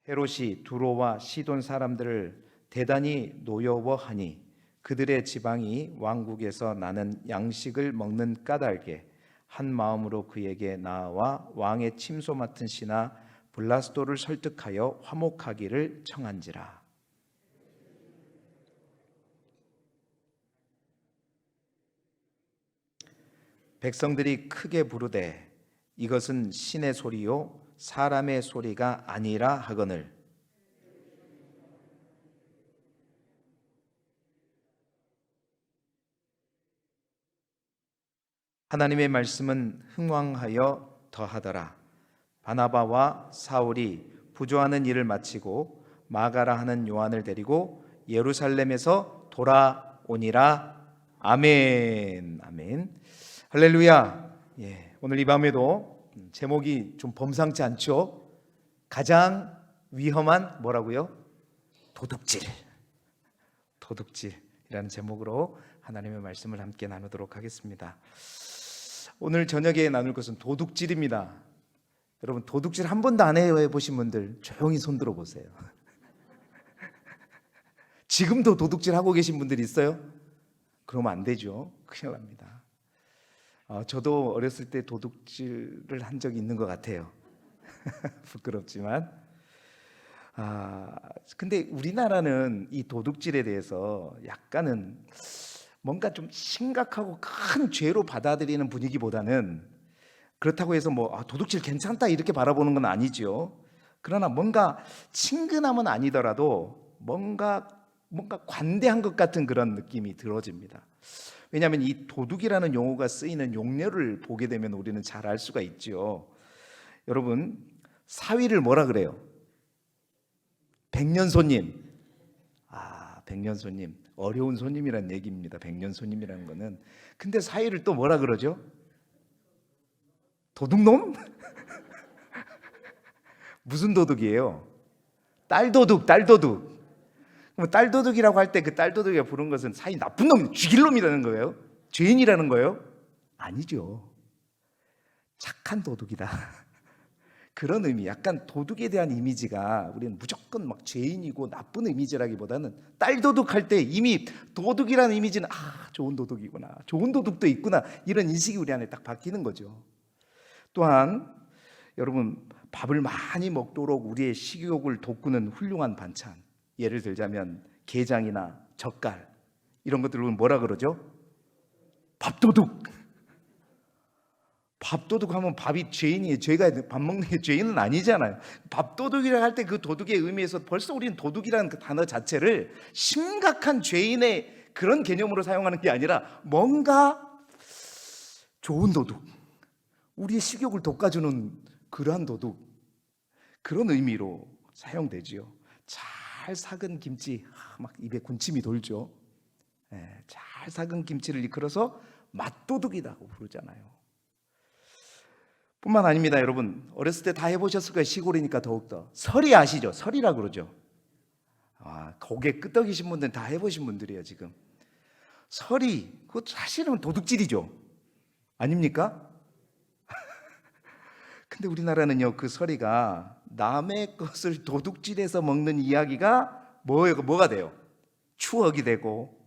헤롯이 두로와 시돈 사람들을 대단히 노여워하니 그들의 지방이 왕국에서 나는 양식을 먹는 까닭에 한 마음으로 그에게 나아와 왕의 침소 맡은 신하 블라스도를 설득하여 화목하기를 청한지라. 백성들이 크게 부르되 이것은 신의 소리요 사람의 소리가 아니라 하거늘 하나님의 말씀은 흥왕하여 더하더라. 바나바와 사울이 부조하는 일을 마치고 마가라 하는 요한을 데리고 예루살렘에서 돌아오니라. 아멘. 아멘. 할렐루야. 오늘 이 밤에도 제목이 좀 범상치 않죠? 가장 위험한 뭐라고요? 도둑질이라는 제목으로 하나님의 말씀을 함께 나누도록 하겠습니다. 오늘 저녁에 나눌 것은 도둑질입니다. 여러분, 도둑질 한 번도 안 해보신 분들 조용히 손 들어 보세요. 지금도 도둑질 하고 계신 분들 있어요? 그러면 안 되죠. 큰일 납니다. 저도 어렸을 때 도둑질을 한 적이 있는 것 같아요. 부끄럽지만. 근데 우리나라는 이 도둑질에 대해서 약간은 뭔가 좀 심각하고 큰 죄로 받아들이는 분위기보다는 그렇다고 해서 도둑질 괜찮다 이렇게 바라보는 건 아니죠. 그러나 뭔가 친근함은 아니더라도 뭔가 관대한 것 같은 그런 느낌이 들어집니다. 왜냐하면 이 도둑이라는 용어가 쓰이는 용례를 보게 되면 우리는 잘 알 수가 있죠. 여러분, 사위를 뭐라 그래요? 백년손님. 백년손님. 어려운 손님이란 얘기입니다. 백년손님이라는 거는. 근데 사위를 또 뭐라 그러죠? 도둑놈? 무슨 도둑이에요? 딸도둑. 그럼 딸도둑이라고 할 때 그 딸도둑이가 부른 것은 사위 나쁜 놈, 죽일 놈이라는 거예요? 죄인이라는 거예요? 아니죠. 착한 도둑이다. 그런 의미, 약간 도둑에 대한 이미지가 우리는 무조건 막 죄인이고 나쁜 이미지라기보다는 딸도둑 할 때 이미 도둑이라는 이미지는 좋은 도둑이구나, 좋은 도둑도 있구나, 이런 인식이 우리 안에 딱 바뀌는 거죠. 또한 여러분, 밥을 많이 먹도록 우리의 식욕을 돋구는 훌륭한 반찬, 예를 들자면 게장이나 젓갈, 이런 것들을 뭐라 그러죠? 밥도둑. 밥도둑 하면 밥이 죄인이에요. 죄가 밥 먹는 게 죄인은 아니잖아요. 밥도둑이라 할 때 그 도둑의 의미에서 벌써 우리는 도둑이라는 그 단어 자체를 심각한 죄인의 그런 개념으로 사용하는 게 아니라 뭔가 좋은 도둑, 우리의 식욕을 돋궈주는 그러한 도둑, 그런 의미로 사용되지요. 잘 삭은 김치, 막 입에 군침이 돌죠. 잘 삭은 김치를 이끌어서 맛도둑이라고 부르잖아요. 뿐만 아닙니다. 여러분, 어렸을 때 다 해보셨을 거예요. 시골이니까 더욱더. 설이 아시죠? 설이라고 그러죠. 고개 끄덕이신 분들은 다 해보신 분들이에요. 지금 설이, 그거 사실은 도둑질이죠. 아닙니까? 근데 우리나라는요, 그 설이가 남의 것을 도둑질해서 먹는 이야기가 뭐가 돼요? 추억이 되고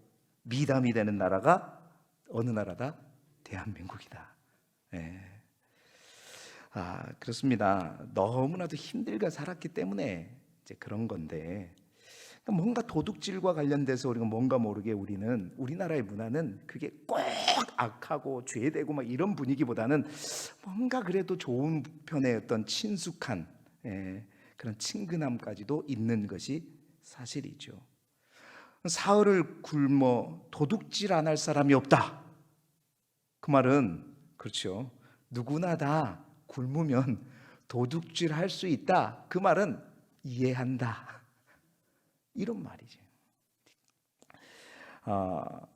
미담이 되는 나라가 어느 나라다? 대한민국이다. 그렇습니다. 너무나도 힘들게 살았기 때문에 이제 그런 건데, 뭔가 도둑질과 관련돼서 우리가 뭔가 모르게 우리는, 우리나라의 문화는 그게 꼭 악하고 죄되고 막 이런 분위기보다는 뭔가 그래도 좋은 편의 어떤 친숙한 그런 친근함까지도 있는 것이 사실이죠. 사흘을 굶어 도둑질 안 할 사람이 없다. 그 말은 그렇죠. 누구나 다 굶으면 도둑질 할 수 있다. 그 말은 이해한다. 이런 말이죠.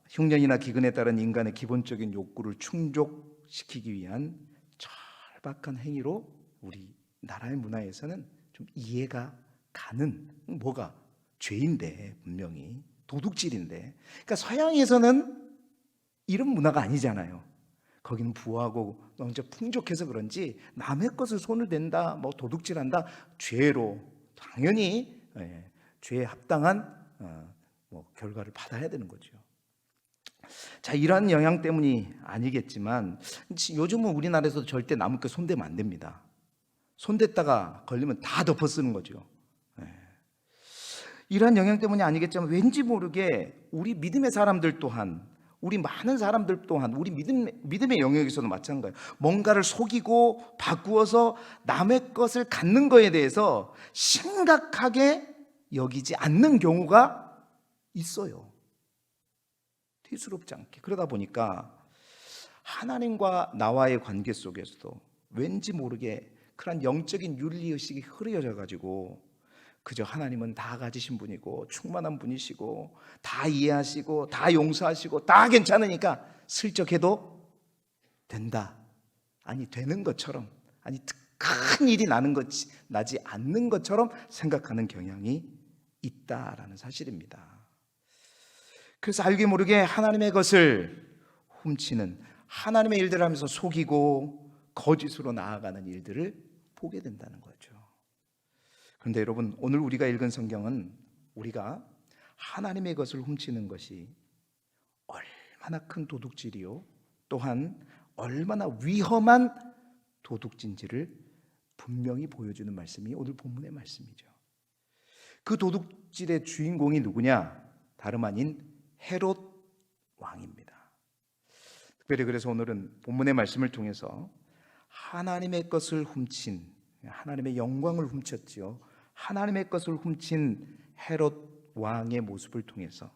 흉년이나 기근에 따른 인간의 기본적인 욕구를 충족시키기 위한 절박한 행위로 우리 나라의 문화에서는 좀 이해가 가는, 뭐가 죄인데, 분명히 도둑질인데, 그러니까 서양에서는 이런 문화가 아니잖아요. 거기는 부하고 너무 풍족해서 그런지 남의 것을 손을 댄다, 도둑질한다, 죄로 당연히 죄에 합당한 결과를 받아야 되는 거죠. 자, 이러한 영향 때문이 아니겠지만 요즘은 우리나라에서도 절대 남의 거 손대면 안 됩니다. 손댔다가 걸리면 다 덮어 쓰는 거죠. 이러한 영향 때문이 아니겠지만 왠지 모르게 우리 믿음의 사람들 또한, 우리 많은 사람들 또한 우리 믿음의 영역에서도 마찬가지예요. 뭔가를 속이고 바꾸어서 남의 것을 갖는 거에 대해서 심각하게 여기지 않는 경우가 있어요. 대수롭지 않게. 그러다 보니까 하나님과 나와의 관계 속에서도 왠지 모르게 그런 영적인 윤리의식이 흐려져 가지고 그저 하나님은 다 가지신 분이고 충만한 분이시고 다 이해하시고 다 용서하시고 다 괜찮으니까 슬쩍 해도 된다, 아니 되는 것처럼, 아니 큰 일이 나지 않는 것처럼 생각하는 경향이 있다라는 사실입니다. 그래서 알게 모르게 하나님의 것을 훔치는, 하나님의 일들을 하면서 속이고 거짓으로 나아가는 일들을 보게 된다는 거죠. 그런데 여러분, 오늘 우리가 읽은 성경은 우리가 하나님의 것을 훔치는 것이 얼마나 큰 도둑질이요, 또한 얼마나 위험한 도둑질인지를 분명히 보여주는 말씀이 오늘 본문의 말씀이죠. 그 도둑질의 주인공이 누구냐? 다름 아닌 헤롯 왕입니다. 특별히 그래서 오늘은 본문의 말씀을 통해서 하나님의 것을 훔친, 하나님의 영광을 훔쳤지요, 하나님의 것을 훔친 헤롯 왕의 모습을 통해서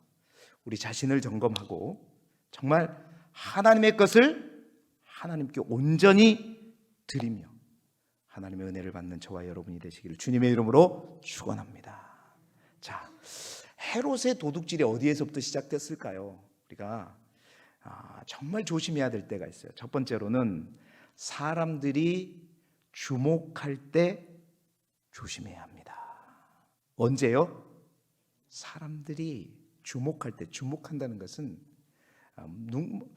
우리 자신을 점검하고 정말 하나님의 것을 하나님께 온전히 드리며 하나님의 은혜를 받는 저와 여러분이 되시기를 주님의 이름으로 축원합니다. 자, 헤롯의 도둑질이 어디에서부터 시작됐을까요? 우리가 정말 조심해야 될 때가 있어요. 첫 번째로는 사람들이 주목할 때 조심해야 합니다. 언제요? 사람들이 주목할 때, 주목한다는 것은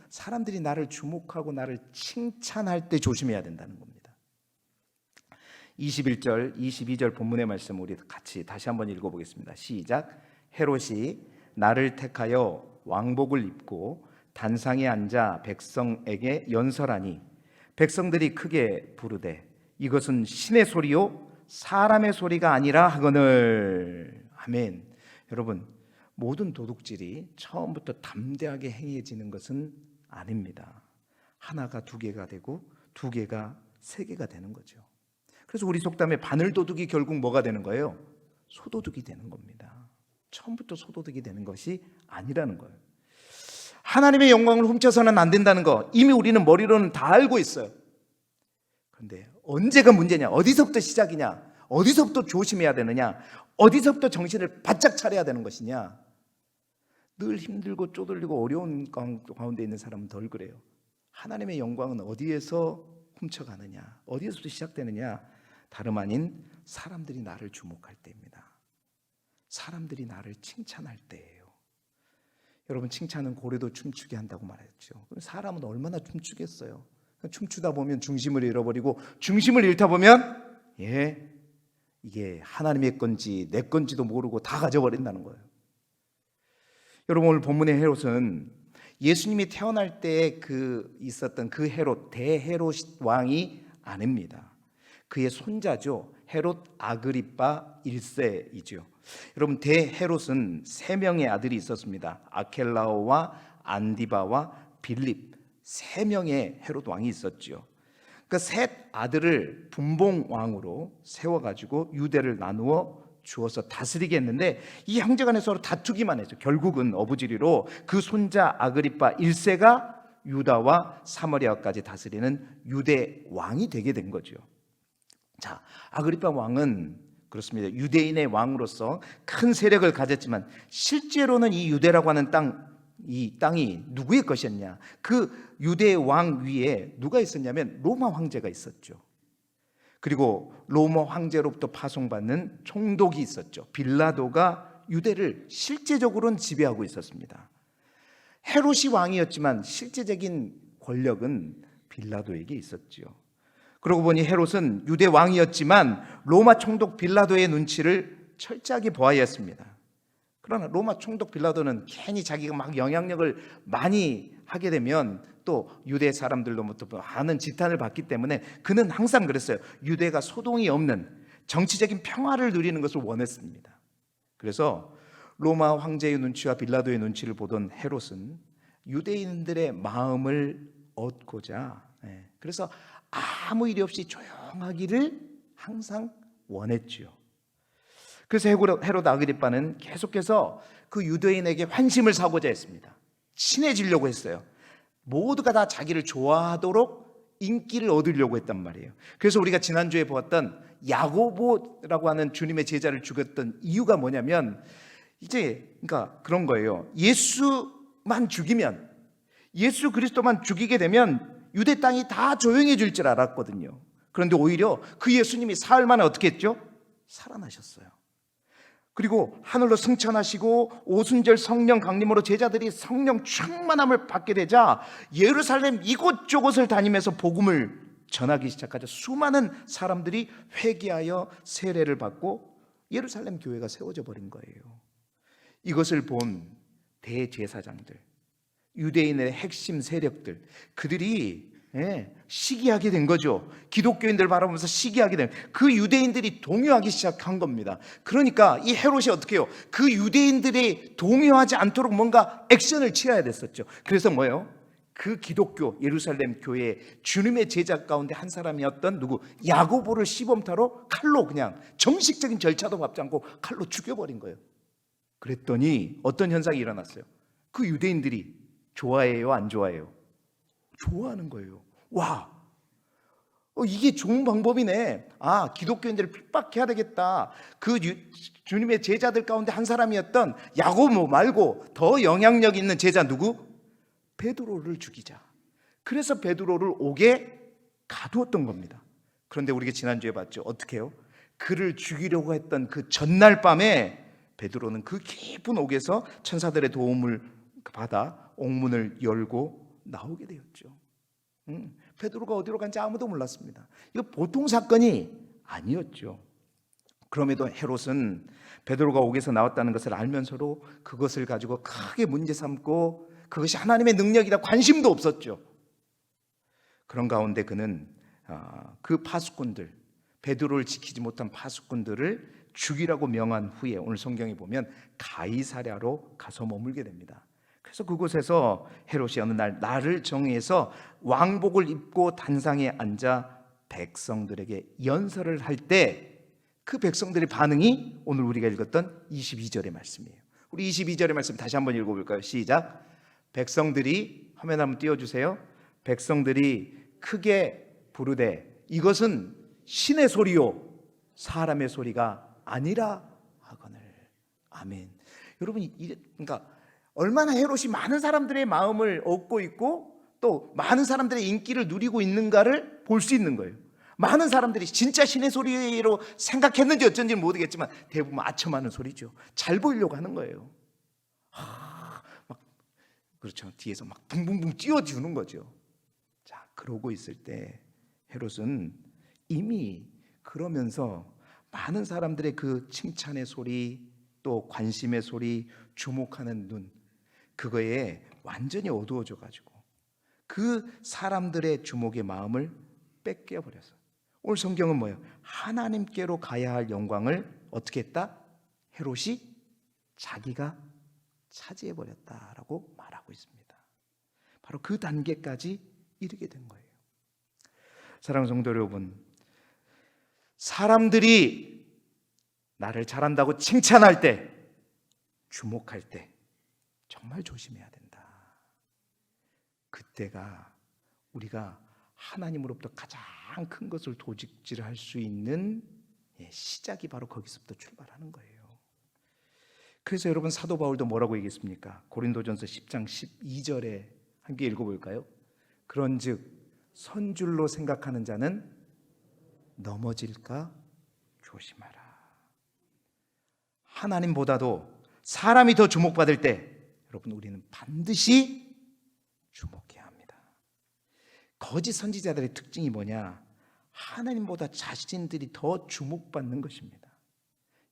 사람들이 나를 주목하고 나를 칭찬할 때 조심해야 된다는 겁니다. 21절, 22절 본문의 말씀 우리 같이 다시 한번 읽어보겠습니다. 시작. 헤롯이 나를 택하여 왕복을 입고 단상에 앉아 백성에게 연설하니 백성들이 크게 부르되 이것은 신의 소리요 사람의 소리가 아니라 하거늘. 아멘. 여러분, 모든 도둑질이 처음부터 담대하게 행해지는 것은 아닙니다. 하나가 두 개가 되고 두 개가 세 개가 되는 거죠. 그래서 우리 속담에 바늘 도둑이 결국 뭐가 되는 거예요? 소도둑이 되는 겁니다. 처음부터 소도둑이 되는 것이 아니라는 거예요. 하나님의 영광을 훔쳐서는 안 된다는 거 이미 우리는 머리로는 다 알고 있어요. 그런데 언제가 문제냐? 어디서부터 시작이냐? 어디서부터 조심해야 되느냐? 어디서부터 정신을 바짝 차려야 되는 것이냐? 늘 힘들고 쪼들리고 어려운 가운데 있는 사람은 덜 그래요. 하나님의 영광은 어디에서 훔쳐가느냐? 어디에서부터 시작되느냐? 다름 아닌 사람들이 나를 주목할 때입니다. 사람들이 나를 칭찬할 때예요. 여러분, 칭찬은 고래도 춤추게 한다고 말했죠. 사람은 얼마나 춤추겠어요? 춤추다 보면 중심을 잃어버리고 중심을 잃다 보면 이게 하나님의 건지 내 건지도 모르고 다 가져버린다는 거예요. 여러분, 오늘 본문의 헤롯은 예수님이 태어날 때 있었던 그 헤롯, 대헤롯 왕이 아닙니다. 그의 손자죠. 헤롯 아그리파 1세이죠. 여러분, 대헤롯은 3명의 아들이 있었습니다. 아켈라오와 안디바와 빌립, 3명의 헤롯 왕이 있었죠. 그 셋 아들을 분봉 왕으로 세워가지고 유대를 나누어 주어서 다스리게 했는데 이 형제간에 서로 다투기만 했죠. 결국은 어부지리로 그 손자 아그리파 1세가 유다와 사마리아까지 다스리는 유대 왕이 되게 된 거죠. 자, 아그리파 왕은 그렇습니다. 유대인의 왕으로서 큰 세력을 가졌지만 실제로는 이 유대라고 하는 이 땅이 누구의 것이었냐? 그 유대 왕 위에 누가 있었냐면 로마 황제가 있었죠. 그리고 로마 황제로부터 파송받는 총독이 있었죠. 빌라도가 유대를 실제적으로는 지배하고 있었습니다. 헤롯이 왕이었지만 실제적인 권력은 빌라도에게 있었죠. 그러고 보니 헤롯은 유대 왕이었지만 로마 총독 빌라도의 눈치를 철저하게 보아야 했습니다. 그러나 로마 총독 빌라도는 괜히 자기가 막 영향력을 많이 하게 되면 또 유대 사람들로부터 많은 지탄을 받기 때문에 그는 항상 그랬어요. 유대가 소동이 없는 정치적인 평화를 누리는 것을 원했습니다. 그래서 로마 황제의 눈치와 빌라도의 눈치를 보던 헤롯은 유대인들의 마음을 얻고자, 그래서 아무 일이 없이 조용하기를 항상 원했지요. 그래서 헤롯 아그리빠는 계속해서 그 유대인에게 환심을 사고자 했습니다. 친해지려고 했어요. 모두가 다 자기를 좋아하도록 인기를 얻으려고 했단 말이에요. 그래서 우리가 지난주에 보았던 야고보라고 하는 주님의 제자를 죽였던 이유가 뭐냐면 그러니까 그런 거예요. 예수만 죽이면, 예수 그리스도만 죽이게 되면 유대 땅이 다 조용해질 줄 알았거든요. 그런데 오히려 그 예수님이 사흘 만에 어떻게 했죠? 살아나셨어요. 그리고 하늘로 승천하시고 오순절 성령 강림으로 제자들이 성령 충만함을 받게 되자 예루살렘 이곳저곳을 다니면서 복음을 전하기 시작하자 수많은 사람들이 회개하여 세례를 받고 예루살렘 교회가 세워져 버린 거예요. 이것을 본 대제사장들, 유대인의 핵심 세력들, 그들이 시기하게 된 거죠. 기독교인들 바라보면서 시기하게 된, 그 유대인들이 동요하기 시작한 겁니다. 그러니까 이 헤롯이 어떻게 해요? 그 유대인들이 동요하지 않도록 뭔가 액션을 취해야 됐었죠. 그래서 뭐예요? 그 기독교 예루살렘 교회 주님의 제자 가운데 한 사람이었던 누구? 야고보를 시범타로 칼로 그냥 정식적인 절차도 밟지 않고 칼로 죽여버린 거예요. 그랬더니 어떤 현상이 일어났어요? 그 유대인들이 좋아해요, 안 좋아해요? 좋아하는 거예요. 와, 이게 좋은 방법이네. 기독교인들을 핍박해야 되겠다. 주님의 제자들 가운데 한 사람이었던 야고보 말고 더 영향력 있는 제자 누구? 베드로를 죽이자. 그래서 베드로를 옥에 가두었던 겁니다. 그런데 우리가 지난주에 봤죠. 어떻게 해요? 그를 죽이려고 했던 그 전날 밤에 베드로는 그 깊은 옥에서 천사들의 도움을 받아 옥문을 열고 나오게 되었죠. 베드로가 어디로 간지 아무도 몰랐습니다. 이거 보통 사건이 아니었죠. 그럼에도 헤롯은 베드로가 옥에서 나왔다는 것을 알면서도 그것을 가지고 크게 문제 삼고 그것이 하나님의 능력이라 관심도 없었죠. 그런 가운데 그는 그 파수꾼들, 베드로를 지키지 못한 파수꾼들을 죽이라고 명한 후에 오늘 성경에 보면 가이사랴로 가서 머물게 됩니다. 그래서 그곳에서 헤롯이 어느 날 날을 정해서 왕복을 입고 단상에 앉아 백성들에게 연설을 할 때 그 백성들의 반응이 오늘 우리가 읽었던 22절의 말씀이에요. 우리 22절의 말씀 다시 한번 읽어볼까요? 시작. 백성들이, 화면 한번 띄워주세요. 백성들이 크게 부르되 이것은 신의 소리요 사람의 소리가 아니라 하거늘. 아멘. 여러분, 그러니까 얼마나 헤롯이 많은 사람들의 마음을 얻고 있고 또 많은 사람들의 인기를 누리고 있는가를 볼 수 있는 거예요. 많은 사람들이 진짜 신의 소리로 생각했는지 어쩐지는 모르겠지만 대부분 아첨하는 소리죠. 잘 보이려고 하는 거예요. 막 그렇죠. 뒤에서 막 붕붕붕 띄워주는 거죠. 자, 그러고 있을 때 헤롯은 이미 그러면서 많은 사람들의 그 칭찬의 소리, 또 관심의 소리, 주목하는 눈, 그거에 완전히 어두워져 가지고 그 사람들의 주목의 마음을 뺏겨 버려서 오늘 성경은 뭐예요? 하나님께로 가야 할 영광을 어떻게 했다? 헤롯이 자기가 차지해 버렸다라고 말하고 있습니다. 바로 그 단계까지 이르게 된 거예요. 사랑하는 성도 여러분, 사람들이 나를 잘한다고 칭찬할 때, 주목할 때 정말 조심해야 된다. 그때가 우리가 하나님으로부터 가장 큰 것을 도둑질할 수 있는 시작이 바로 거기서부터 출발하는 거예요. 그래서 여러분 사도 바울도 뭐라고 얘기했습니까? 고린도전서 10장 12절에 함께 읽어볼까요? 그런즉 선줄로 생각하는 자는 넘어질까 조심하라. 하나님보다도 사람이 더 주목받을 때 여러분 우리는 반드시 주목해야 합니다. 거짓 선지자들의 특징이 뭐냐? 하나님보다 자신들이 더 주목받는 것입니다.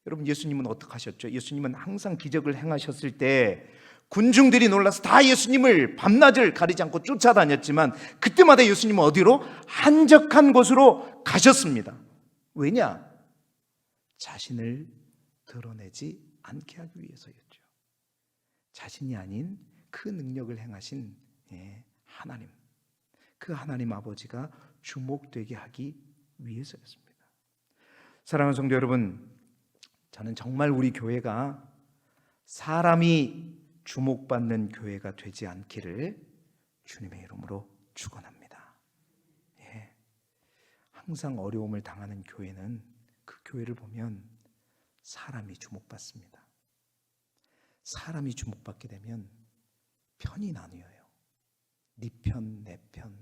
여러분, 예수님은 어떻게 하셨죠? 예수님은 항상 기적을 행하셨을 때 군중들이 놀라서 다 예수님을 밤낮을 가리지 않고 쫓아다녔지만 그때마다 예수님은 어디로? 한적한 곳으로 가셨습니다. 왜냐? 자신을 드러내지 않게 하기 위해서였죠. 자신이 아닌 그 능력을 행하신 하나님, 그 하나님 아버지가 주목되게 하기 위해서였습니다. 사랑하는 성도 여러분, 저는 정말 우리 교회가 사람이 주목받는 교회가 되지 않기를 주님의 이름으로 축원합니다. 항상 어려움을 당하는 교회는 그 교회를 보면 사람이 주목받습니다. 사람이 주목받게 되면 편이 나뉘어요. 네 편, 내 편.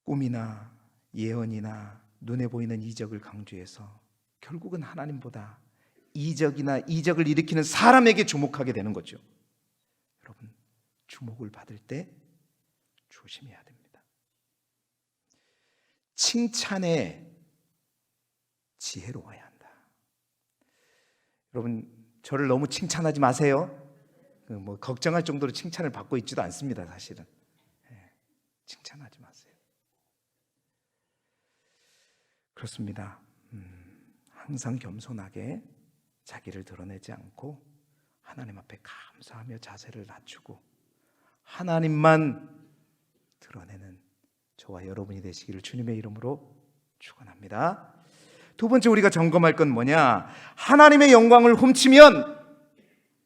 꿈이나 예언이나 눈에 보이는 이적을 강조해서 결국은 하나님보다 이적을 일으키는 사람에게 주목하게 되는 거죠. 여러분, 주목을 받을 때 조심해야 됩니다. 칭찬에 지혜로워야 한다. 여러분, 저를 너무 칭찬하지 마세요. 걱정할 정도로 칭찬을 받고 있지도 않습니다. 사실은 칭찬하지 마세요. 그렇습니다. 항상 겸손하게 자기를 드러내지 않고 하나님 앞에 감사하며 자세를 낮추고 하나님만 드러내는 저와 여러분이 되시기를 주님의 이름으로 축원합니다. 두 번째 우리가 점검할 건 뭐냐? 하나님의 영광을 훔치면,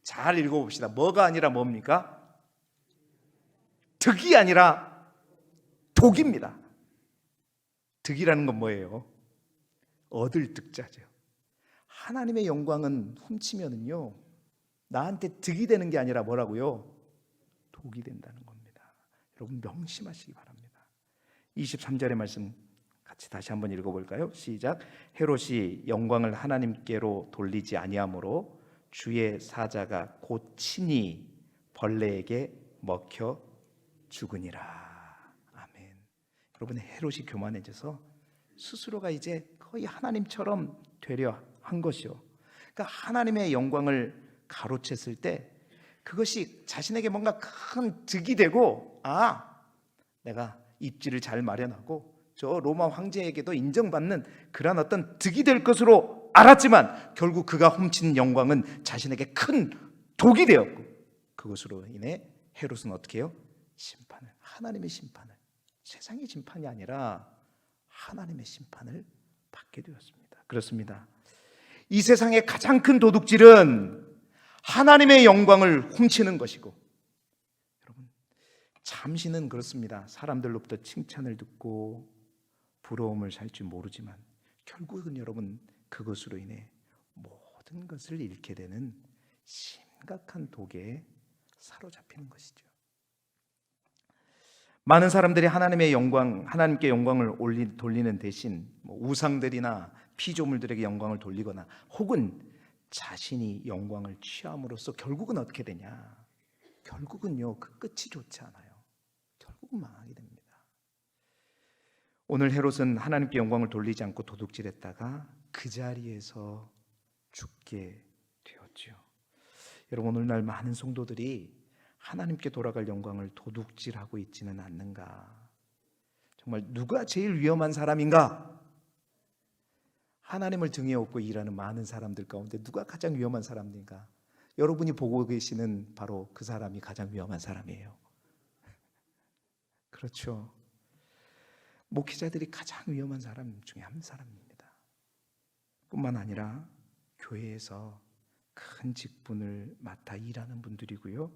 잘 읽어봅시다. 뭐가 아니라 뭡니까? 득이 아니라 독입니다. 득이라는 건 뭐예요? 얻을 득자죠. 하나님의 영광은 훔치면은요, 나한테 득이 되는 게 아니라 뭐라고요? 독이 된다는 겁니다. 여러분, 명심하시기 바랍니다. 23절의 말씀 같이 다시 한번 읽어볼까요? 시작. 헤롯이 영광을 하나님께로 돌리지 아니하므로 주의 사자가 곧 친히 벌레에게 먹혀 죽으니라. 아멘. 여러분, 헤롯이 교만해져서 스스로가 이제 거의 하나님처럼 되려 한 것이요. 그러니까 하나님의 영광을 가로챘을 때 그것이 자신에게 뭔가 큰 득이 되고, 내가 입지를 잘 마련하고 저 로마 황제에게도 인정받는 그런 어떤 득이 될 것으로 알았지만 결국 그가 훔친 영광은 자신에게 큰 독이 되었고, 그것으로 인해 헤롯은 어떻게 해요? 심판을, 하나님의 심판을, 세상의 심판이 아니라 하나님의 심판을 받게 되었습니다. 그렇습니다. 이 세상의 가장 큰 도둑질은 하나님의 영광을 훔치는 것이고, 여러분, 잠시는 그렇습니다. 사람들로부터 칭찬을 듣고 부러움을 살 줄 모르지만 결국은 여러분, 그것으로 인해 모든 것을 잃게 되는 심각한 독에 사로잡히는 것이죠. 많은 사람들이 하나님께 영광을 돌리는 대신 우상들이나 피조물들에게 영광을 돌리거나 혹은 자신이 영광을 취함으로써 결국은 어떻게 되냐? 결국은요, 그 끝이 좋지 않아요. 결국은 망하게 됩니다. 오늘 헤롯은 하나님께 영광을 돌리지 않고 도둑질했다가 그 자리에서 죽게 되었죠. 여러분, 오늘날 많은 성도들이 하나님께 돌아갈 영광을 도둑질하고 있지는 않는가? 정말 누가 제일 위험한 사람인가? 하나님을 등에 업고 일하는 많은 사람들 가운데 누가 가장 위험한 사람인가? 여러분이 보고 계시는 바로 그 사람이 가장 위험한 사람이에요. 그렇죠. 목회자들이 가장 위험한 사람 중에 한 사람입니다. 뿐만 아니라 교회에서 큰 직분을 맡아 일하는 분들이고요.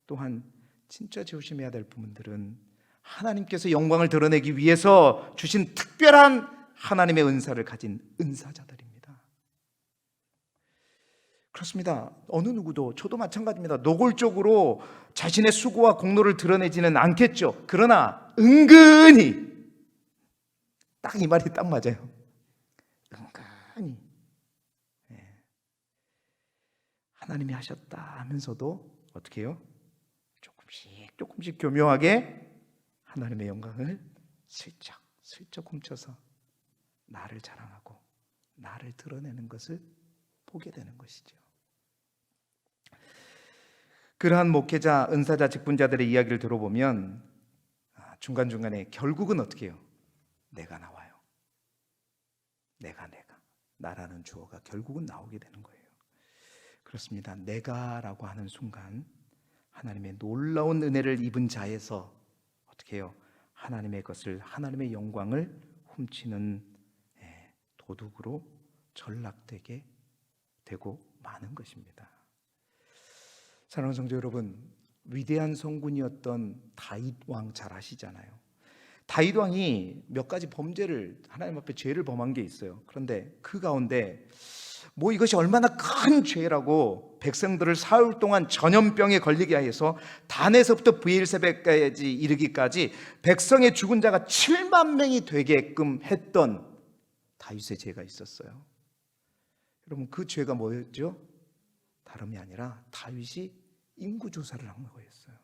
또한 진짜 조심해야 될 부분들은 하나님께서 영광을 드러내기 위해서 주신 특별한 하나님의 은사를 가진 은사자들입니다. 그렇습니다. 어느 누구도, 저도 마찬가지입니다. 노골적으로 자신의 수고와 공로를 드러내지는 않겠죠. 그러나 은근히, 딱 이 말이 딱 맞아요. 은근히 하나님이 하셨다 하면서도 어떻게 해요? 조금씩 교묘하게 하나님의 영광을 슬쩍 슬쩍 훔쳐서 나를 자랑하고 나를 드러내는 것을 보게 되는 것이죠. 그러한 목회자, 은사자, 직분자들의 이야기를 들어보면 중간중간에 결국은 어떻게 해요? 내가 나와요. 내가 나라는 주어가 결국은 나오게 되는 거예요. 그렇습니다. 내가라고 하는 순간 하나님의 놀라운 은혜를 입은 자에서 어떻게 해요? 하나님의 것을, 하나님의 영광을 훔치는 도둑으로 전락되게 되고 마는 것입니다. 사랑하는 성도 여러분, 위대한 성군이었던 다윗 왕 잘 아시잖아요. 다윗 왕이 몇 가지 범죄를, 하나님 앞에 죄를 범한 게 있어요. 그런데 그 가운데 이것이 얼마나 큰 죄라고 백성들을 사흘 동안 전염병에 걸리게 해서 단에서부터 브엘세바까지 이르기까지 백성의 죽은 자가 7만 명이 되게끔 했던 다윗의 죄가 있었어요. 여러분, 그 죄가 뭐였죠? 다름이 아니라 다윗이 인구조사를 한 거였어요.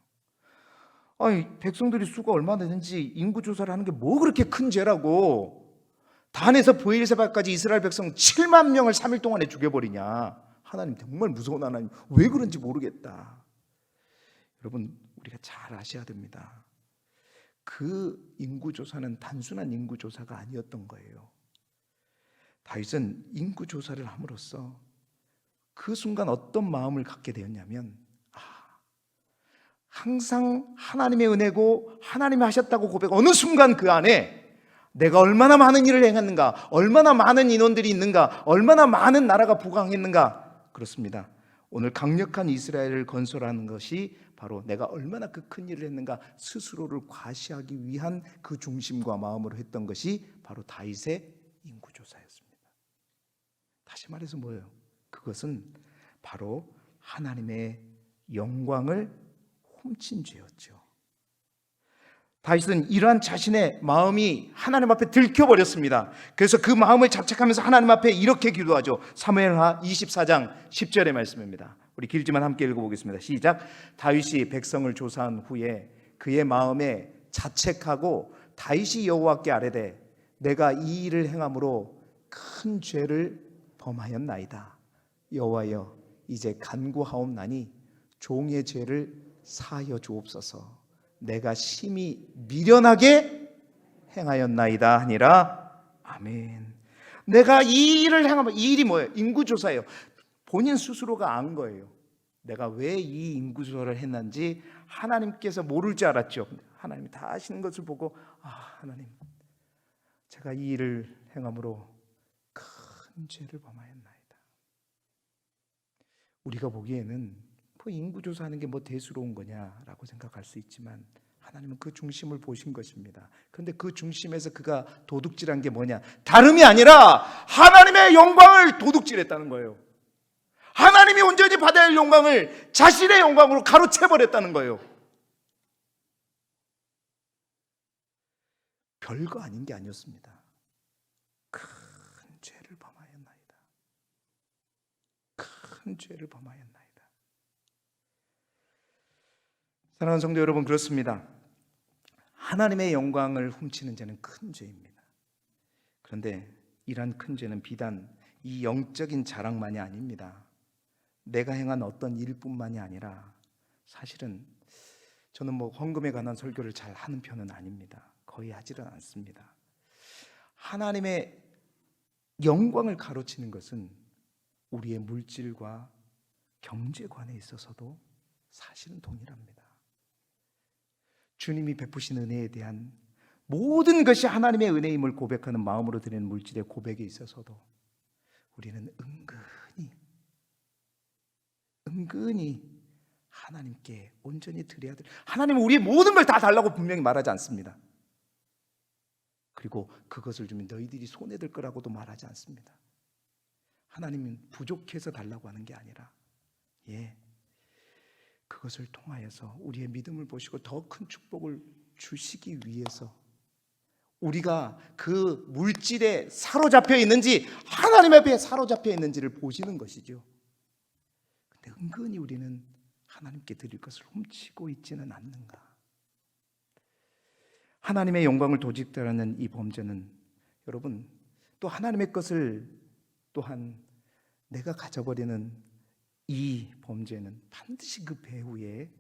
아니, 백성들이 수가 얼마나 되는지 인구조사를 하는 게 뭐 그렇게 큰 죄라고 단에서 브엘세바까지 이스라엘 백성 7만 명을 3일 동안에 죽여버리냐. 하나님 정말 무서운 하나님, 왜 그런지 모르겠다. 여러분, 우리가 잘 아셔야 됩니다. 그 인구조사는 단순한 인구조사가 아니었던 거예요. 다윗은 인구조사를 함으로써 그 순간 어떤 마음을 갖게 되었냐면, 항상 하나님의 은혜고 하나님이 하셨다고 고백, 어느 순간 그 안에 내가 얼마나 많은 일을 행했는가, 얼마나 많은 인원들이 있는가, 얼마나 많은 나라가 부강했는가. 그렇습니다. 오늘 강력한 이스라엘을 건설하는 것이 바로 내가 얼마나 그 큰 일을 했는가 스스로를 과시하기 위한 그 중심과 마음으로 했던 것이 바로 다윗의 인구조사였습니다. 다시 말해서 뭐예요? 그것은 바로 하나님의 영광을 훔친 죄였죠. 다윗은 이러한 자신의 마음이 하나님 앞에 들켜버렸습니다. 그래서 그 마음을 자책하면서 하나님 앞에 이렇게 기도하죠. 사무엘하 24장 10절의 말씀입니다. 우리 길지만 함께 읽어보겠습니다. 시작. 다윗이 백성을 조사한 후에 그의 마음에 자책하고 다윗이 여호와께 아뢰되 내가 이 일을 행함으로 큰 죄를 범하였나이다. 여호와여, 이제 간구하옵나니 종의 죄를 사하여 주옵소서. 내가 심히 미련하게 행하였나이다 하니라. 아멘. 내가 이 일을 행하면, 이 일이 뭐예요? 인구조사예요. 본인 스스로가 안 거예요. 내가 왜 이 인구조사를 했는지 하나님께서 모를 줄 알았죠. 하나님이 다 하시는 것을 보고, 하나님, 제가 이 일을 행함으로 큰 죄를 범하였나이다. 우리가 보기에는 인구조사하는 게 대수로운 거냐라고 생각할 수 있지만 하나님은 그 중심을 보신 것입니다. 그런데 그 중심에서 그가 도둑질한 게 뭐냐? 다름이 아니라 하나님의 영광을 도둑질했다는 거예요. 하나님이 온전히 받아야 할 영광을 자신의 영광으로 가로채버렸다는 거예요. 별거 아닌 게 아니었습니다. 큰 죄를 범하였나이다. 큰 죄를 범하였나이다. 사랑하는 성도 여러분, 그렇습니다. 하나님의 영광을 훔치는 죄는 큰 죄입니다. 그런데 이러한 큰 죄는 비단 이 영적인 자랑만이 아닙니다. 내가 행한 어떤 일뿐만이 아니라, 사실은 저는 헌금에 관한 설교를 잘 하는 편은 아닙니다. 거의 하지는 않습니다. 하나님의 영광을 가로치는 것은 우리의 물질과 경제관에 있어서도 사실은 동일합니다. 주님이 베푸신 은혜에 대한 모든 것이 하나님의 은혜임을 고백하는 마음으로 드리는 물질의 고백에 있어서도 우리는 은근히 하나님께 온전히 드려야 돼. 하나님은 우리의 모든 걸 다 달라고 분명히 말하지 않습니다. 그리고 그것을 주면 너희들이 손해될 거라고도 말하지 않습니다. 하나님은 부족해서 달라고 하는 게 아니라, 그것을 통하여서 우리의 믿음을 보시고 더 큰 축복을 주시기 위해서 우리가 그 물질에 사로잡혀 있는지 하나님 앞에 사로잡혀 있는지를 보시는 것이죠. 근데 은근히 우리는 하나님께 드릴 것을 훔치고 있지는 않는가? 하나님의 영광을 도직하는 이 범죄는 여러분, 또 하나님의 것을 또한 내가 가져버리는 이 범죄는 반드시 그 배후에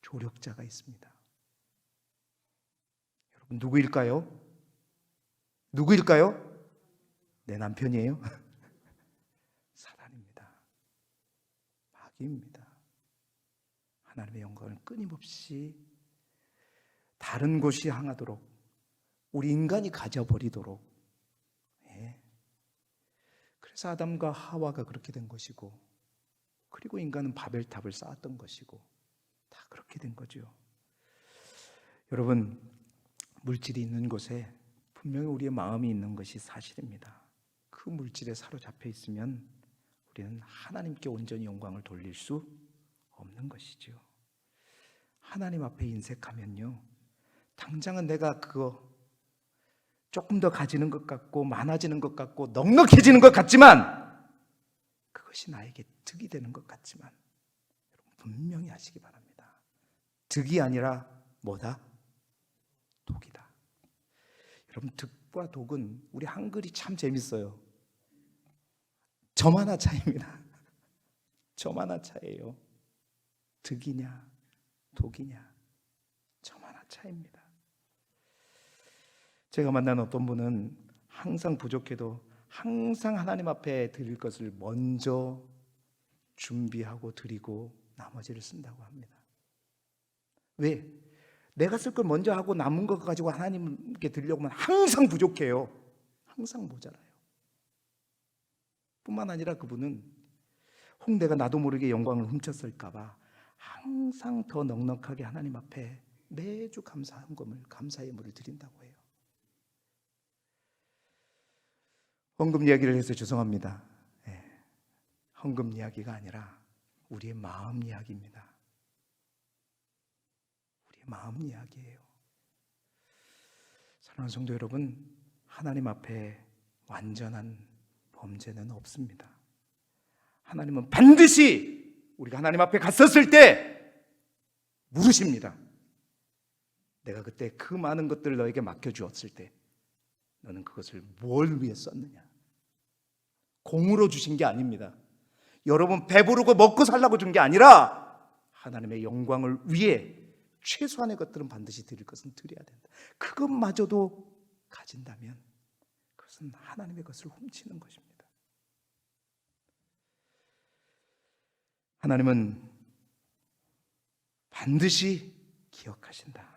조력자가 있습니다. 여러분, 누구일까요? 누구일까요? 내 남편이에요? 사단입니다. 마귀입니다. 하나님의 영광을 끊임없이 다른 곳이 향하도록, 우리 인간이 가져버리도록. 그래서 아담과 하와가 그렇게 된 것이고, 그리고 인간은 바벨탑을 쌓았던 것이고, 다 그렇게 된 거죠. 여러분, 물질이 있는 곳에 분명히 우리의 마음이 있는 것이 사실입니다. 그 물질에 사로잡혀 있으면 우리는 하나님께 온전히 영광을 돌릴 수 없는 것이죠. 하나님 앞에 인색하면요, 당장은 내가 그거 조금 더 가지는 것 같고 많아지는 것 같고 넉넉해지는 것 같지만, 그것이 나에게 득이 되는 것 같지만, 여러분 분명히 아시기 바랍니다. 득이 아니라 뭐다? 독이다. 여러분, 득과 독은 우리 한글이 참 재밌어요. 점 하나 차이입니다. 점 하나 차이예요. 득이냐 독이냐, 점 하나 차이입니다. 제가 만난 어떤 분은 항상 부족해도 항상 하나님 앞에 드릴 것을 먼저 준비하고 드리고 나머지를 쓴다고 합니다. 왜? 내가 쓸 걸 먼저 하고 남은 것 가지고 하나님께 드리려고 하면 항상 부족해요. 항상 모자라요. 뿐만 아니라 그분은 혹 내가 나도 모르게 영광을 훔쳤을까 봐 항상 더 넉넉하게 하나님 앞에 매주 감사의 예물을 드린다고 해요. 헌금 이야기를 해서 죄송합니다. 헌금 이야기가 아니라 우리의 마음 이야기입니다. 우리의 마음 이야기예요. 사랑하는 성도 여러분, 하나님 앞에 완전한 범죄는 없습니다. 하나님은 반드시 우리가 하나님 앞에 갔었을 때 물으십니다. 내가 그때 그 많은 것들을 너에게 맡겨주었을 때 너는 그것을 뭘 위해 썼느냐? 공으로 주신 게 아닙니다. 여러분 배부르고 먹고 살라고 준 게 아니라 하나님의 영광을 위해 최소한의 것들은 반드시 드릴 것은 드려야 된다. 그것마저도 가진다면 그것은 하나님의 것을 훔치는 것입니다. 하나님은 반드시 기억하신다.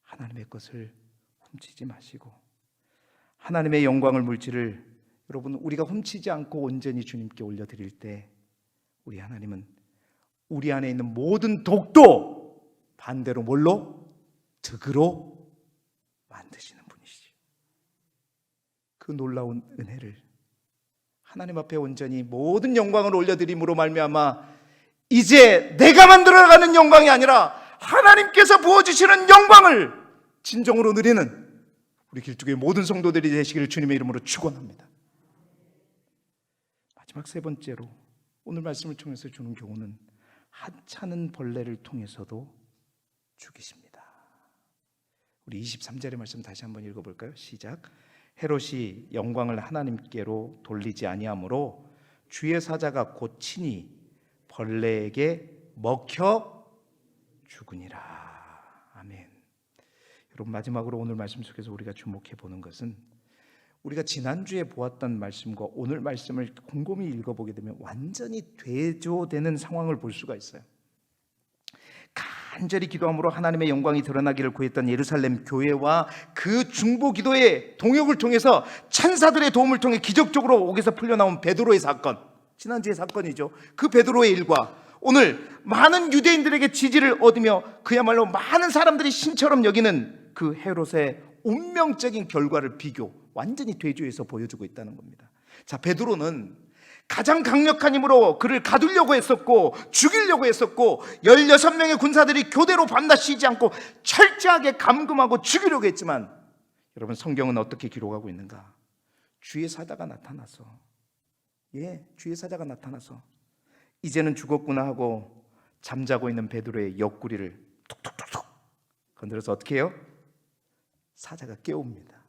하나님의 것을 훔치지 마시고 하나님의 영광을 물질을 여러분 우리가 훔치지 않고 온전히 주님께 올려드릴 때 우리 하나님은 우리 안에 있는 모든 독도 반대로 뭘로? 득으로 만드시는 분이시죠. 그 놀라운 은혜를 하나님 앞에 온전히 모든 영광을 올려드림으로 말미암아 이제 내가 만들어가는 영광이 아니라 하나님께서 부어주시는 영광을 진정으로 누리는 우리 길쭉의 모든 성도들이 되시기를 주님의 이름으로 축원합니다. 마지막 세 번째로 오늘 말씀을 통해서 주는 교훈은 하찮은 벌레를 통해서도 죽이십니다. 우리 23절의 말씀 다시 한번 읽어볼까요? 시작. 헤롯이 영광을 하나님께로 돌리지 아니하므로 주의 사자가 곧 친히 벌레에게 먹혀 죽으니라. 아멘. 여러분 마지막으로 오늘 말씀 속에서 우리가 주목해 보는 것은 우리가 지난주에 보았던 말씀과 오늘 말씀을 곰곰이 읽어보게 되면 완전히 대조되는 상황을 볼 수가 있어요. 간절히 기도함으로 하나님의 영광이 드러나기를 구했던 예루살렘 교회와 그 중보 기도의 동역을 통해서 천사들의 도움을 통해 기적적으로 옥에서 풀려나온 베드로의 사건, 지난주의 사건이죠. 그 베드로의 일과 오늘 많은 유대인들에게 지지를 얻으며 그야말로 많은 사람들이 신처럼 여기는 그 헤롯의 운명적인 결과를 완전히 대조해서 보여주고 있다는 겁니다. 자, 베드로는 가장 강력한 힘으로 그를 가두려고 했었고 죽이려고 했었고 16명의 군사들이 교대로 밤낮 쉬지 않고 철저하게 감금하고 죽이려고 했지만 여러분 성경은 어떻게 기록하고 있는가? 주의 사자가 나타나서 주의 사자가 나타나서 이제는 죽었구나 하고 잠자고 있는 베드로의 옆구리를 툭툭툭툭 건드려서 어떻게 해요? 사자가 깨웁니다.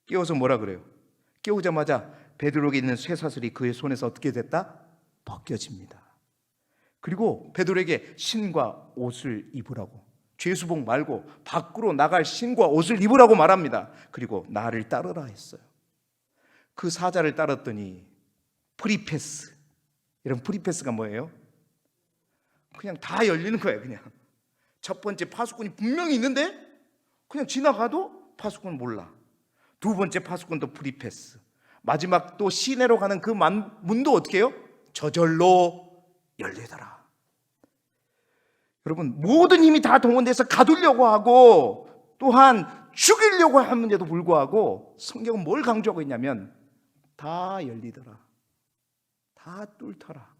깨워서 뭐라 그래요? 깨우자마자 베드로에게 있는 쇠사슬이 그의 손에서 어떻게 됐다? 벗겨집니다. 그리고 베드로에게 신과 옷을 입으라고, 죄수복 말고 밖으로 나갈 신과 옷을 입으라고 말합니다. 그리고 나를 따르라 했어요. 그 사자를 따랐더니 프리패스, 여러분 프리패스가 뭐예요? 그냥 다 열리는 거예요. 그냥 첫 번째 파수꾼이 분명히 있는데 그냥 지나가도 파수꾼은 몰라. 두 번째 파수꾼도 프리패스, 마지막 또 시내로 가는 그 문도 어떻게 해요? 저절로 열리더라. 여러분, 모든 힘이 다 동원돼서 가두려고 하고 또한 죽이려고 하는데도 불구하고 성경은 뭘 강조하고 있냐면 다 열리더라, 다 뚫더라,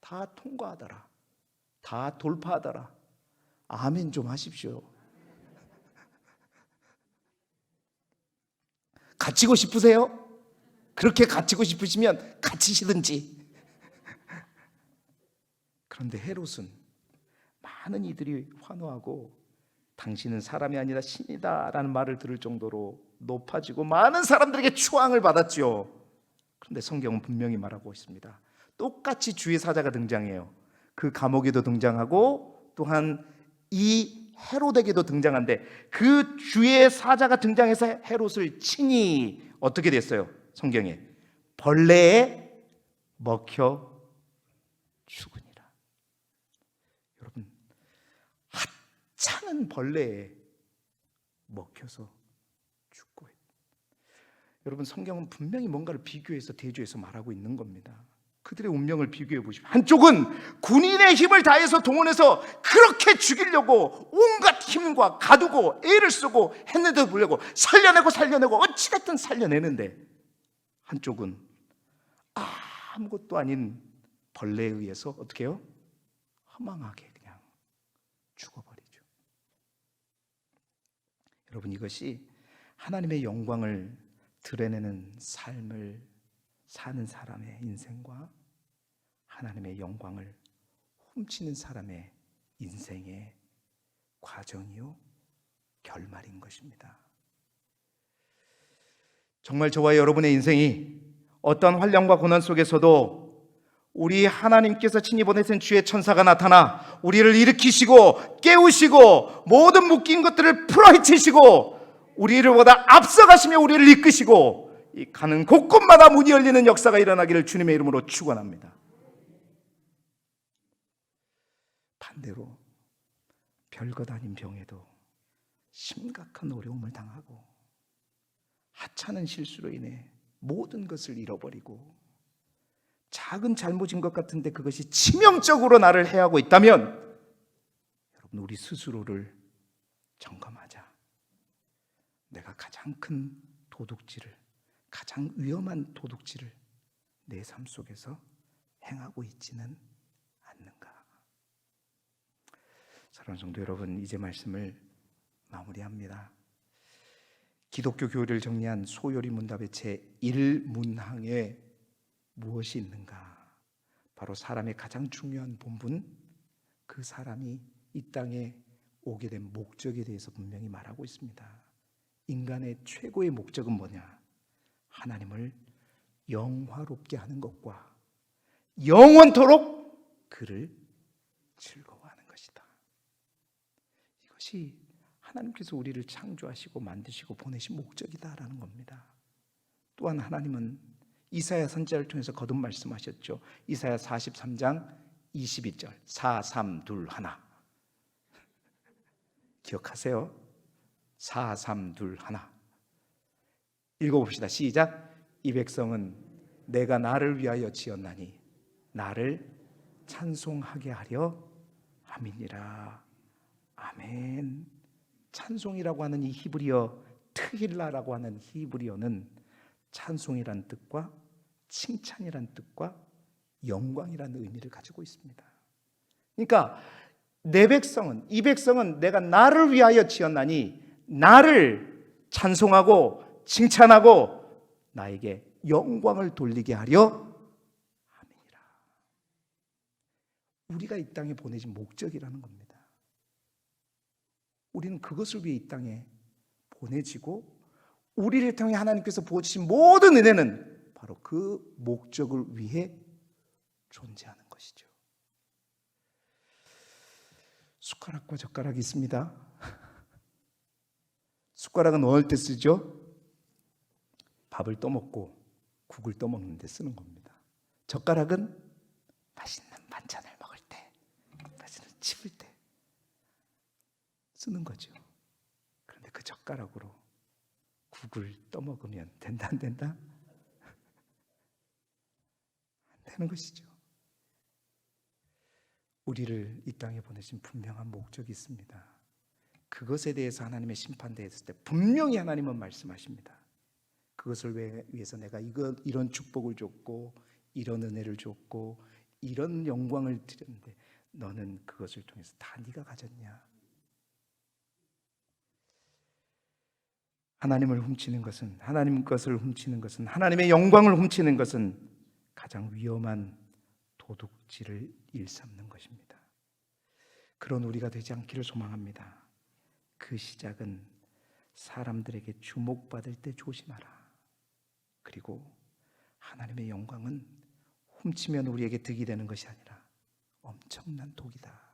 다 통과하더라, 다 돌파하더라. 아멘 좀 하십시오. 갇히고 싶으세요? 그렇게 갇히고 싶으시면 갇히시든지. 그런데 헤롯은 많은 이들이 환호하고 당신은 사람이 아니라 신이다 라는 말을 들을 정도로 높아지고 많은 사람들에게 추앙을 받았죠. 그런데 성경은 분명히 말하고 있습니다. 똑같이 주의 사자가 등장해요. 그 감옥에도 등장하고 또한 이 헤롯에게도 등장한데 그 주의 사자가 등장해서 헤롯을 친히 어떻게 됐어요? 성경에 벌레에 먹혀 죽으니라. 여러분, 하찮은 벌레에 먹혀서 죽고 있다. 여러분, 성경은 분명히 뭔가를 비교해서 대조해서 말하고 있는 겁니다. 그들의 운명을 비교해 보십시오. 한쪽은 군인의 힘을 다해서 동원해서 그렇게 죽이려고 온갖 힘과 가두고 애를 쓰고 했는데도 불구하고 살려내고 어찌됐든 살려내는데, 한쪽은 아무것도 아닌 벌레에 의해서 어떻게 해요? 허망하게 그냥 죽어버리죠. 여러분, 이것이 하나님의 영광을 드러내는 삶을 사는 사람의 인생과 하나님의 영광을 훔치는 사람의 인생의 과정이요, 결말인 것입니다. 정말 저와 여러분의 인생이 어떤 환난과 고난 속에서도 우리 하나님께서 친히 보내신 주의 천사가 나타나 우리를 일으키시고 깨우시고 모든 묶인 것들을 풀어헤치시고 우리보다 앞서가시며 우리를 이끄시고 이 가는 곳곳마다 문이 열리는 역사가 일어나기를 주님의 이름으로 축원합니다. 반대로 별것 아닌 병에도 심각한 어려움을 당하고 하찮은 실수로 인해 모든 것을 잃어버리고 작은 잘못인 것 같은데 그것이 치명적으로 나를 해하고 있다면, 여러분, 우리 스스로를 점검하자. 내가 가장 큰 도둑질을, 가장 위험한 도둑질을 내 삶 속에서 행하고 있지는 않는가. 사랑하는 성도 여러분, 이제 말씀을 마무리합니다. 기독교 교리를 정리한 소요리 문답의 제1문항에 무엇이 있는가? 바로 사람의 가장 중요한 본분, 그 사람이 이 땅에 오게 된 목적에 대해서 분명히 말하고 있습니다. 인간의 최고의 목적은 뭐냐? 하나님을 영화롭게 하는 것과 영원토록 그를 즐거워하는 것이다. 이것이 하나님께서 우리를 창조하시고 만드시고 보내신 목적이다라는 겁니다. 또한 하나님은 이사야 선지자를 통해서 거듭 말씀하셨죠. 이사야 43장 22절 4, 3, 2, 1 기억하세요? 4, 3, 2, 1 읽어봅시다. 시작. 이 백성은 내가 나를 위하여 지었나니 나를 찬송하게 하려 함이니라. 아멘. 찬송이라고 하는 이 히브리어 트힐라라고 하는 히브리어는 찬송이란 뜻과 칭찬이란 뜻과 영광이라는 의미를 가지고 있습니다. 그러니까 이 백성은 내가 나를 위하여 지었나니 나를 찬송하고 칭찬하고 나에게 영광을 돌리게 하려 함이니라. 우리가 이 땅에 보내진 목적이라는 겁니다. 우리는 그것을 위해 이 땅에 보내지고 우리를 통해 하나님께서 부어주신 모든 은혜는 바로 그 목적을 위해 존재하는 것이죠. 숟가락과 젓가락이 있습니다. 숟가락은 어느 때 쓰죠? 밥을 떠먹고 국을 떠먹는 데 쓰는 겁니다. 젓가락은 맛있는 반찬을 먹을 때, 맛있는 칩을 때 쓰는 거죠. 그런데 그 젓가락으로 국을 떠먹으면 된다 안 된다? 안 되는 것이죠. 우리를 이 땅에 보내신 분명한 목적이 있습니다. 그것에 대해서 하나님의 심판대했을 때 분명히 하나님은 말씀하십니다. 그것을 위해서 내가 이런 축복을 줬고 이런 은혜를 줬고 이런 영광을 드렸는데 너는 그것을 통해서 다 네가 가졌냐? 하나님을 훔치는 것은, 하나님 것을 훔치는 것은, 하나님의 영광을 훔치는 것은 가장 위험한 도둑질을 일삼는 것입니다. 그런 우리가 되지 않기를 소망합니다. 그 시작은 사람들에게 주목받을 때 조심하라. 그리고 하나님의 영광은 훔치면 우리에게 득이 되는 것이 아니라 엄청난 독이다.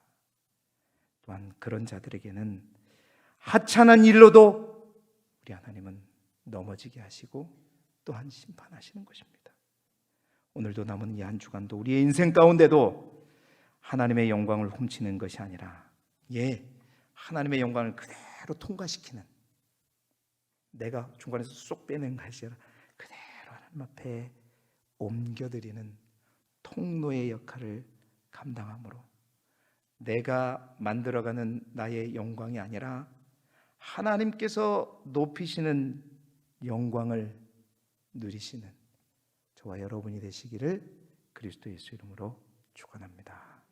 또한 그런 자들에게는 하찮은 일로도 우리 하나님은 넘어지게 하시고 또한 심판하시는 것입니다. 오늘도 남은 이 한 주간도 우리의 인생 가운데도 하나님의 영광을 훔치는 것이 아니라 하나님의 영광을 그대로 통과시키는, 내가 중간에서 쏙 빼낸 것이 아니라 그대로 하나님 앞에 옮겨드리는 통로의 역할을 감당함으로 내가 만들어가는 나의 영광이 아니라 하나님께서 높이시는 영광을 누리시는 저와 여러분이 되시기를 그리스도 예수 이름으로 축원합니다.